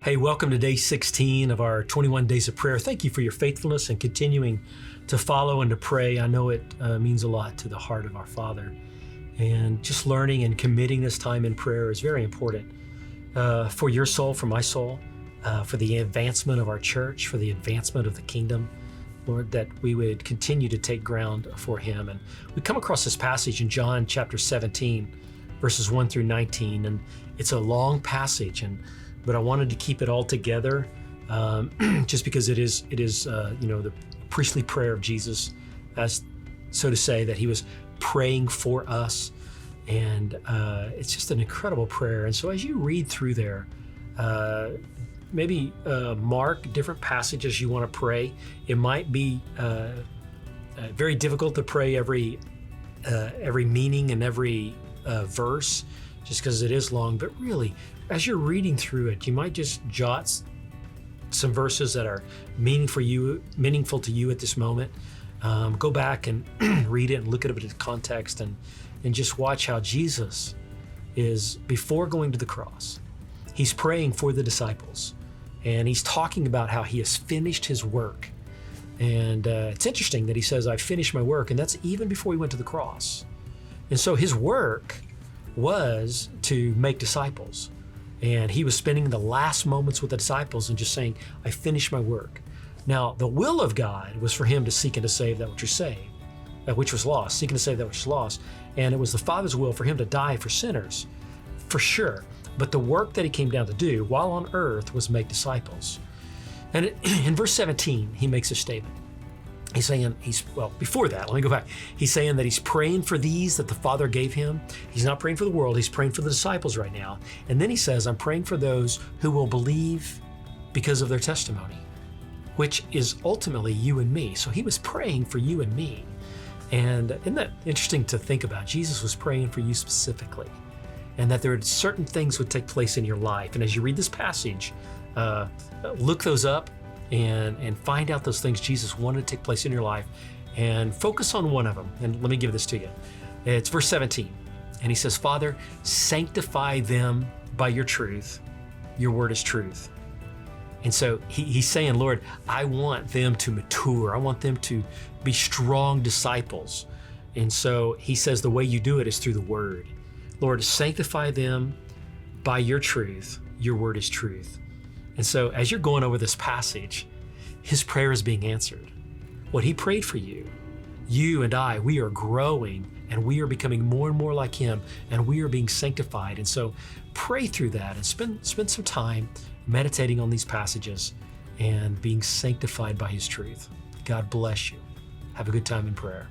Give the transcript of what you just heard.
Hey, welcome to day 16 of our 21 days of prayer. Thank you for your faithfulness and continuing to follow and to pray. I know it means a lot to the heart of our Father. And just learning and committing this time in prayer is very important for your soul, for my soul, for the advancement of our church, for the advancement of the kingdom. Lord, that we would continue to take ground for Him. And we come across this passage in John chapter 17, verses 1 through 19. And it's a long passage, but I wanted to keep it all together just because it is the priestly prayer of Jesus, as so to say, that He was praying for us. And it's just an incredible prayer. And so as you read through there, maybe mark different passages you want to pray. It might be very difficult to pray every meaning and every verse, just because it is long. But really, as you're reading through it, you might just jot some verses that are meaningful to you at this moment. Go back and read it and look at it in context, and just watch how Jesus is, before going to the cross, He's praying for the disciples, and He's talking about how He has finished His work. And it's interesting that He says, "I finished my work," and that's even before He went to the cross. And so His work was to make disciples. And He was spending the last moments with the disciples and just saying, "I finished my work." Now, the will of God was for Him to seek and to save that which was saved, that which was lost, seeking to save that which was lost. And it was the Father's will for Him to die for sinners, for sure. But the work that He came down to do while on earth was make disciples. And in verse 17, He makes a statement. He's saying, before that, let me go back. He's saying that He's praying for these that the Father gave Him. He's not praying for the world. He's praying for the disciples right now. And then He says, "I'm praying for those who will believe because of their testimony," which is ultimately you and me. So He was praying for you and me. And isn't that interesting to think about? Jesus was praying for you specifically, and that there are certain things would take place in your life. And as you read this passage, look those up and find out those things Jesus wanted to take place in your life, and focus on one of them. And let me give this to you. It's verse 17. And He says, "Father, sanctify them by your truth. Your word is truth." And so he's saying, "Lord, I want them to mature. I want them to be strong disciples." And so He says the way you do it is through the word. "Lord, sanctify them by your truth. Your word is truth." And so as you're going over this passage, His prayer is being answered. What He prayed for you, you and I, we are growing, and we are becoming more and more like Him, and we are being sanctified. And so pray through that and spend some time meditating on these passages and being sanctified by His truth. God bless you. Have a good time in prayer.